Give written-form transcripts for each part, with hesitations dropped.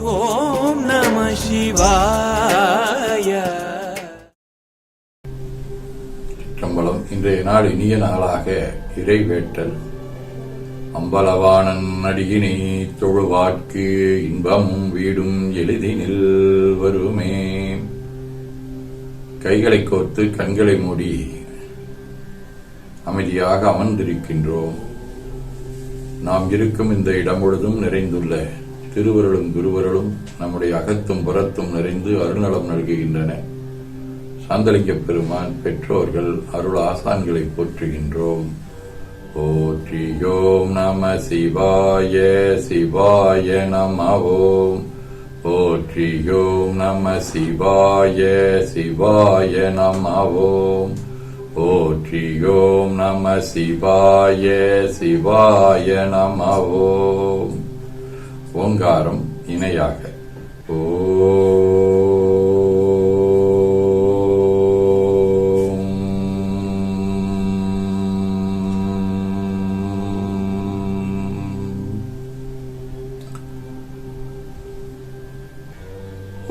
ஓம் நம சிவாய. சிற்றம்பலம். இன்றைய நாள் இனிய நாளாக இறைவேட்டல். அம்பலவாணன் அடியினை தொழுவார்க்கு இன்பமும் வீடும் எளிதினில் வருமே. கைகளை கோர்த்து கண்களை மூடி அமைதியாக அமர்ந்திருக்கின்றோம். நாம் இருக்கும் இந்த இடம் முழுதும் நிறைந்துள்ள திருவருளும் குருவருளும் நம்முடைய அகத்தும் புறத்தும் நிறைந்து அருள்நலம் நல்குகின்றன. சாந்தலிங்க பெருமான் பெற்றோர்கள் அருள் ஆசான்களை போற்றுகின்றோம். போற்றியோம் நம சிவாய சிவாய நம ஓம். போற்றியோம் நம சிவாய சிவாய நம ஓம். போற்றியோம் நம சிவாய சிவாய நம ஓம். ஓங்காரம் இணையாக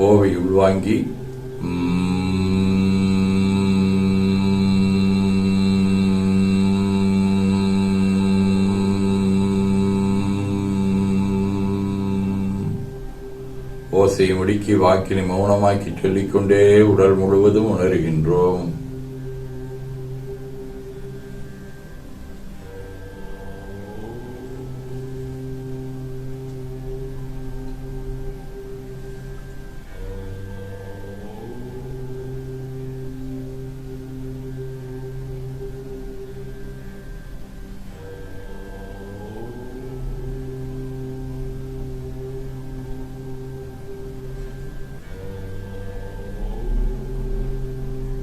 ஓவை உள்வாங்கி ஓசையை முடுக்கி வாக்கினை மௌனமாக்கி சொல்லிக்கொண்டே உடல் முழுவதும் உணர்கின்றோம்.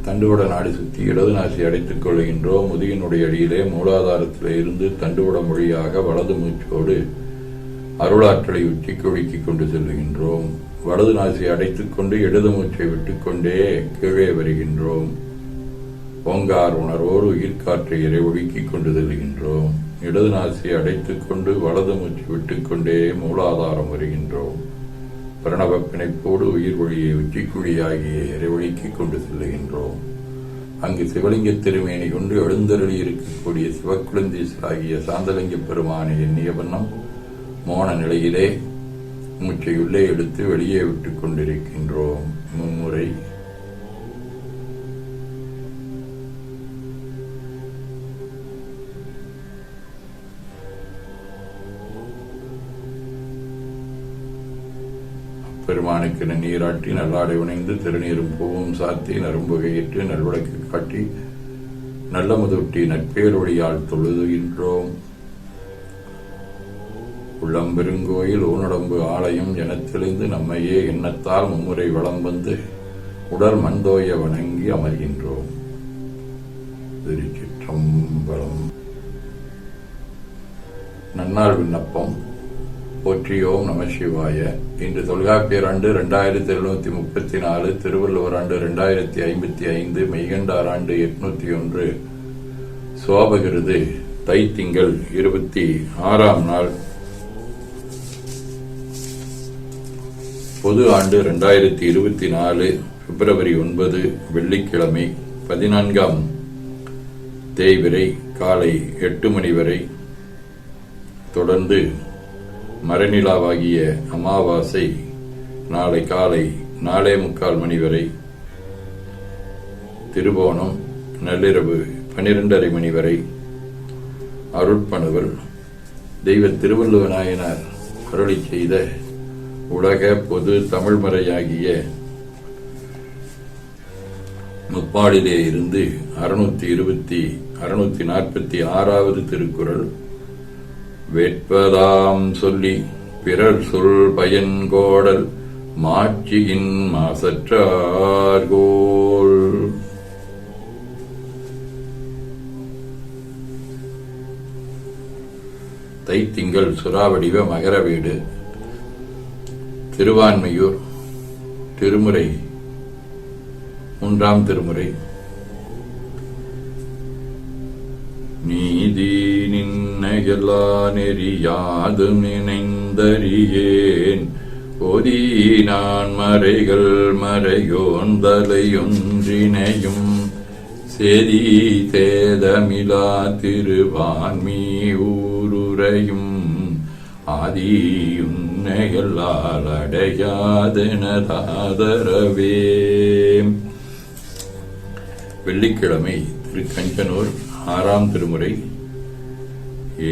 தண்டுவட நாடி சுற்றி இடது நாசி அடைத்துக் கொள்கின்றோம். முதுகினுடைய அடியிலே மூலாதாரத்திலே இருந்து தண்டுவட மொழியாக வலது மூச்சோடு அருளாற்றலை உச்சிக்கு ஒழுக்கிக் கொண்டு செல்லுகின்றோம். வலது நாசி அடைத்துக் கொண்டு இடது மூச்சை விட்டுக்கொண்டே கீழே வருகின்றோம். ஓங்கார் உணர்வோடு உயிர்காற்றை இறை ஒழுக்கிக் கொண்டு செல்லுகின்றோம். இடது நாசி அடைத்துக் கொண்டு வலது மூச்சு விட்டுக்கொண்டே மூலாதாரம் வருகின்றோம். பிரணவ பிணைப்போடு உயிர் ஒளியை உச்சிக்குழியாகிய இறைவழிக்கிக் கொண்டு செல்லுகின்றோம். அங்கு சிவலிங்க திருமேனி கொண்டு எழுந்தருளி இருக்கக்கூடிய சிவக்குழந்தீசராகிய சாந்தலிங்க பெருமானை எண்ணிய வண்ணம் மோன நிலையிலே மூச்சை உள்ளே எடுத்து வெளியே விட்டுக் கொண்டிருக்கின்றோம். மும்முறை பெருமானுக்கு நீராட்டி நல்லாடை உணைந்து திருநீரும் பூவும் சாத்தி நரும்புகையிட்டு நல்விளக்கு காட்டி நல்ல முதூட்டி நட்பேரொழியால் தொழுதுகின்றோம். உள்ளம்பெருங்கோயில் ஊனடம்பு ஆலயம் எனத் தெளிந்து நம்மையே எண்ணத்தால் மும்முறை வளம் வந்து உடல் மண்தோய வணங்கி அமர்கின்றோம். திருச்சிற்றம்பலம். நன்னாள் விண்ணப்பம். போற்றியோம் நம சிவாய. இன்று தொல்காப்பியர் ஆண்டு 2734, திருவள்ளுவர் ஆண்டு 2055, மெய்கண்டார் ஆண்டு 801, சோபகிருது தைத்திங்கள் 26ஆம் நாள், பொது ஆண்டு 2024, பிப்ரவரி 9, வெள்ளிக்கிழமை, 14ஆம் தேய்பிறை காலை 8 மணி வரை, தொடர்ந்து மறைநிலாவாகிய அமாவாசை நாளை காலை 4:45 மணி வரை, திருவோணம் நள்ளிரவு 12:30 மணி வரை, அருட்பணுவல் தெய்வ திருவள்ளுவ நாயனார் அருளி செய்த உலக பொது தமிழ்மறையாகிய முப்பாடிலே இருந்து 646வது திருக்குறள் வேட்பதாம் சொல்லி பிறர் சொல் பயன்கோடல் மாட்சியின் மாசற்றார்கோள். தைத்திங்கள் சுறாவடிவ மகர வீடு. திருவான்மையூர் திருமுறை 3ஆம் திருமுறை. நீதி நின்னையெல்லா நெறியாது நினைந்தறியேன் ஒதியினான் மறைகள் மறையோந்தலையொன்றினையும் செதி தேதமிலா திருவான்மீ ஊருரையும் ஆதியுன்னையல்லால் அடையாதெனதாதரவே. வெள்ளிக்கிழமை திருக்கஞ்சனூர் 6ஆம் திருமுறை.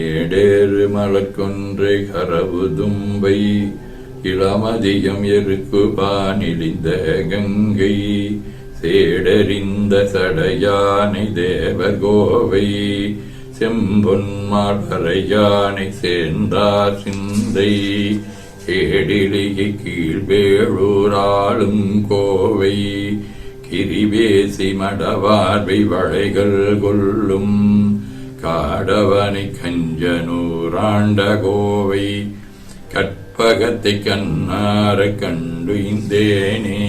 ஏடேறு மலர்கொன்றை கரவுதும்பை இளமதியம் எருக்குபானிலிந்த கங்கை சேடறிந்த சடையானை தேவர் கோவை செம்பொன்மாடரை யானை சேர்ந்தார் சிந்தை கேடிலிகை கீழ்வேளூராளும் கோவை கிரிவேசி மடவார்வை வளைகள் கொள்ளும் காடவனை கஞ்சனூராண்ட கோவை கற்பகத்தை கண்ணார கண்டு இந்தேனே.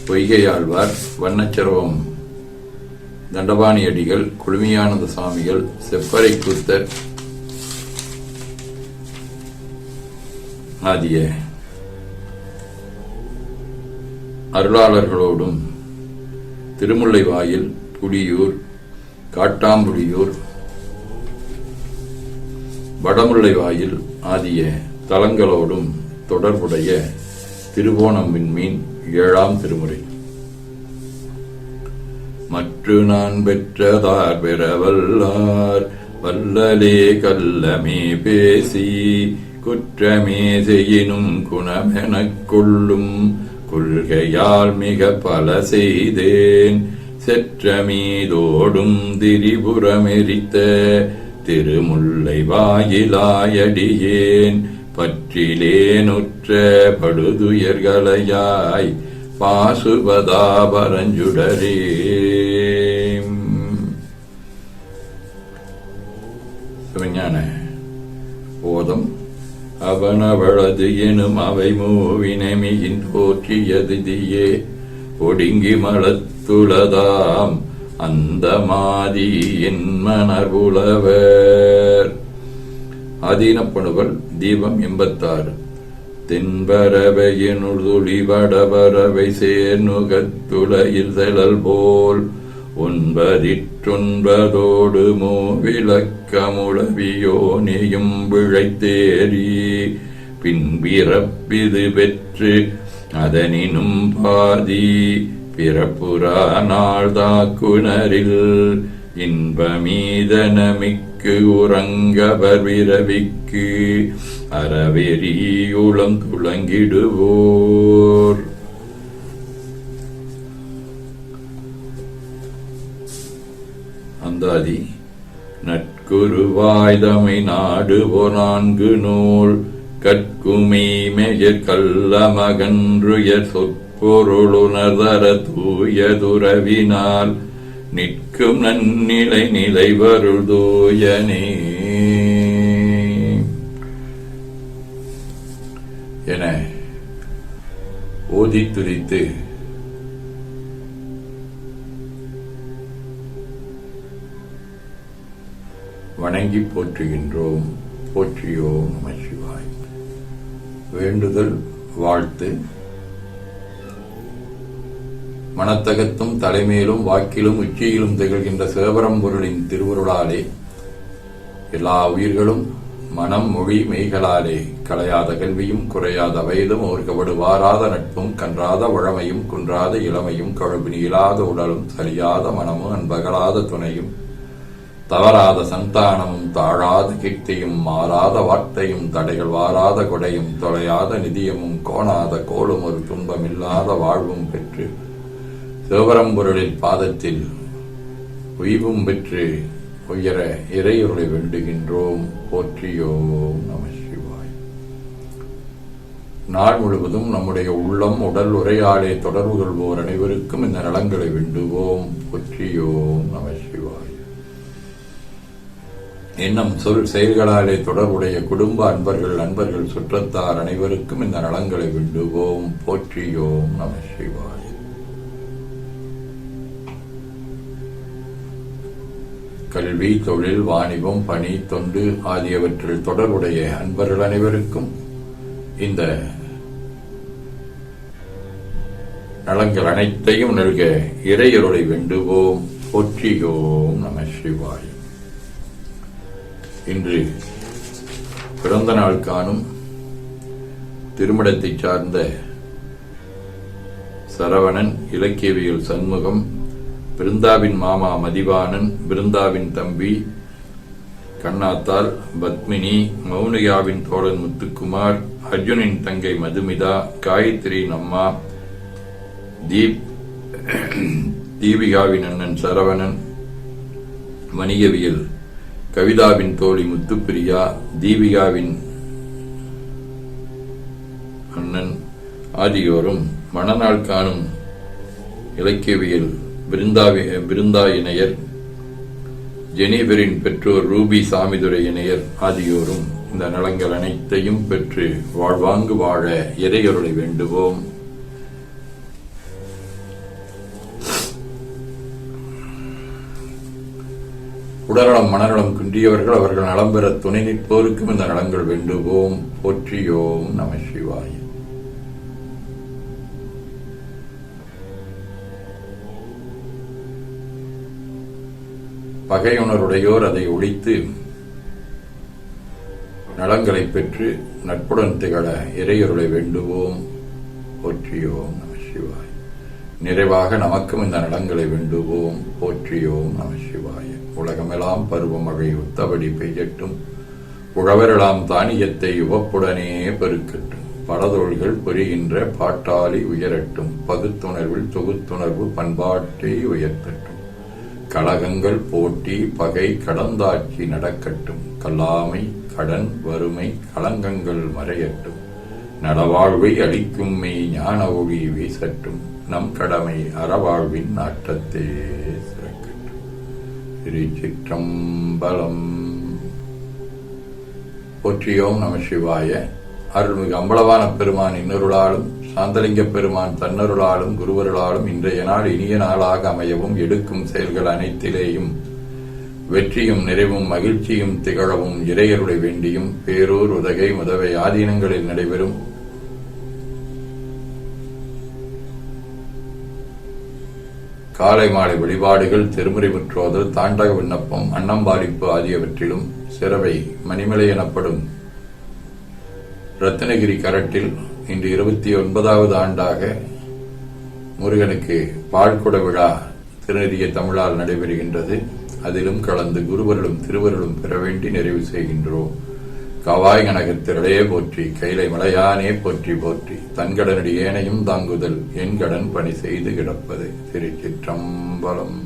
பொய்கையாழ்வார், வண்ணச்சரவம் தண்டபாணி அடிகள், குழுமியானந்த சுவாமிகள், செப்பரை கூத்தர் ஆகிய அருளாளர்களோடும் திருமுல்லைவாயில், புலியூர், காட்டாம்புலியூர், வடமுல்லைவாயில் ஆகிய தலங்களோடும் தொடர்புடைய திருவோணம் விண்மீன் 7ஆம் திருமுறை. மற்று நான் பெற்றதார் பெறவல்லார் வல்லலே கல்லமே பேசி குற்றமே செய்யினும் குணமெனக் கொள்ளும் கொள்கையால் மிக பல செய்தேன் செற்றமீதோடும் திரிபுரமெரித்த திருமுல்லை வாயிலாயடியேன் பற்றிலேனுற்ற படுதுயர்களையாய் பாசுபதா பரஞ்சுடரே. சிவஞான போதம். அவனவளது எனும் அவை மூவினமியின் போற்றியது தியே ஒடுங்கி மலத்துளதாம் அந்த மாதி என் மணர்புலவர். ஆதீனப்பணுவல் தீபம் 86. தென்பறவையினுள் துளிவடபறவை சேர்நுகத்துளையில் செலல் போல் 9 மூவிளக்கமுழவியோனியும் விழைத்தேறி பின்பிறப்பிது பெற்று அதனினும் பாதி பிறப்புறா நாள் தாக்குனரில் இன்பமீதனமிக்கு உறங்கவர் விரவிக்கு அறவெறியுளம் துளங்கிடுவோர். அந்தாதி. நட்குருவாய்தமை நாடுவோர் 4 நூல் கற்குமை மெயற் கள்ளமகன்றுயர் சொற்பொருளுணர்தர தூயதுறவினால் நிற்கும் நன்னிலை நிலைவருள் தூயனே என ஓதி துதித்து வணங்கி போற்றுகின்றோம். போற்றியோம் நம சிவாய். வேண்டுதல் வாழ்த்து. மனத்தகத்தும் தலைமையிலும் வாக்கிலும் உச்சியிலும் திகழ்கின்ற சிவபரம்பொருளின் திருவருளாலே எல்லா உயிர்களும் மனம் மொழி மெய்களாலே களையாத கல்வியும் குறையாத வயதும் ஓர்கபடு வாராத நட்பும் கன்றாத வழமையும் குன்றாத இளமையும் கழுவு நீளாத உடலும் சரியாத மனமும் அன்பகலாத துணையும் தவறாத சந்தானமும் தாழாத கீர்த்தியும் மாறாத வார்த்தையும் தடைகள் வாராத கொடையும் தொலையாத நிதியமும் கோணாத கோலும் ஒரு துன்பமில்லாத வாழ்வும் பெற்று சிவபரம்பொருளின் பாதத்தில் உய்வும் பெற்று உயர இறையொருளை வேண்டுகின்றோம். போற்றியோம் நம சிவாய். நாள் முழுவதும் நம்முடைய உள்ளம் உடல் உரையாடே தொடர்பு கொள்வோர் அனைவருக்கும் இந்த நலங்களை வேண்டுவோம். போற்றியோம் நம சிவாய். எண்ணம் சொல் செயல்களாலே தொடர்புடைய குடும்ப நண்பர்கள் சுற்றத்தார் அனைவருக்கும் இந்த நலங்களை வேண்டுவோம். போற்றியோம் நம சிவாய. கல்வி, தொழில், வாணிபம், பணி, தொண்டு ஆகியவற்றில் தொடர்புடைய அன்பர்கள் அனைவருக்கும் இந்த நலங்கள் அனைத்தையும் நல்க இறையருளை வேண்டுவோம். போற்றியோம் நம சிவாய. இன்று பிறந்த நாள் காணும் திருமணத்தை சார்ந்த சரவணன், இலக்கியவியல் சண்முகம், பிருந்தாவின் மாமா மதிவாணன், பிருந்தாவின் தம்பி கண்ணாத்தாள் பத்மினி, மௌனியாவின் தோழன் முத்துக்குமார், அர்ஜுனின் தங்கை மதுமிதா, காயத்ரியின் அம்மா தீபிகாவின் அண்ணன் சரவணன், வணிகவியல் கவிதாவின் தோழி முத்துப்பிரியா, தீபிகாவின் அண்ணன் ஆகியோரும் மணநாள் காணும் இலக்கியவியல் பிருந்தா இணையர், ஜெனிபரின் பெற்றோர் ரூபி சாமிதுரை இணையர் ஆகியோரும் இந்த நலங்கள் அனைத்தையும் பெற்று வாழ்வாங்கு வாழ இறையருளை வேண்டுவோம். உடல்நலம் மனநலம் குன்றியவர்கள் அவர்கள் நலம் பெற துணை நிற்போருக்கும் இந்த நலங்கள் வேண்டுவோம். போற்றியோம் நம சிவாய. பகையுணருடையோர் அதை ஒழித்து நலங்களை பெற்று நட்புடன் திகழ இறையருளை வேண்டுவோம். போற்றியோம் நம சிவாய. நிறைவாக நமக்கும் இந்த நலங்களை வேண்டுவோம். போற்றியோம் நம சிவாய. உலகமெல்லாம் பருவமழை ஒத்தபடி பெய்யட்டும், உழவரெல்லாம் தானியத்தை உவப்புடனே பெருக்கட்டும், படதோள்கள் புரிகின்ற பாட்டாளி உயரட்டும், பகுத்துணர்வில் தொகுத்துணர்வு பண்பாட்டை உயர்த்தட்டும், கலகங்கள் போட்டி பகை கடந்தாட்சி நடக்கட்டும், கல்லாமை கடன் வறுமை களங்கங்கள் மறையட்டும், நடவாழ்வை அளிக்கும் மெய் ஞான ஒளி வீசட்டும், நம் கடமை அறவாழ்வின் நாட்டத்தே சிறக்கட்டும். திருச்சிற்றம்பலம். போற்றியோம் நம சிவாய. அருள்மிகு அம்பலவான பெருமான் இன்னருளாலும் சாந்தலிங்க பெருமான் தன்னருளாலும் குருவருளாலும் இன்றைய நாள் இனிய நாளாக அமையவும், எடுக்கும் செயல்கள் அனைத்திலேயும் வெற்றியும் நிறைவும் மகிழ்ச்சியும் திகழவும் இறையருளை வேண்டியும், பேரூர் உதகை முதவை ஆதீனங்களில் நடைபெறும் காலை மாலை வழிபாடுகள், திருமுறை முற்றோதல், தாண்டக விண்ணப்பம், அன்னம்பாலிப்பு ஆகியவற்றிலும் சிறவை மணிமலை எனப்படும் ரத்னகிரி கரட்டில் இன்று 29வது ஆண்டாக முருகனுக்கு பால்குட விழா திருநெறிய தமிழால் நடைபெறுகின்றது. அதிலும் கலந்து குருவர்களும் திருவருளும் பெற வேண்டி நிறைவு செய்கின்றோம். காவாய் கனகத்திரளே போற்றி, கைலை மலையானே போற்றி போற்றி, தன்கடனடி ஏனையும் தாங்குதல் என் கடன் பணி செய்து கிடப்பது. திருச்சிற்றம்பலம்.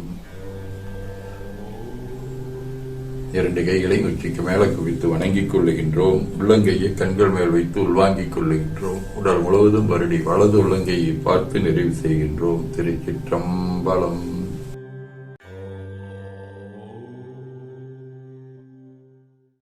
இரண்டு கைகளை உச்சிக்கு மேல குவித்து வணங்கிக் கொள்ளுகின்றோம். உள்ளங்கையை கண்கள் மேல் வைத்து உள்வாங்கிக் கொள்ளுகின்றோம். உடல் முழுவதும் வருடி வலது உள்ளங்கையை பார்த்து நிறைவு செய்கின்றோம். திருச்சிற்றம்பலம்.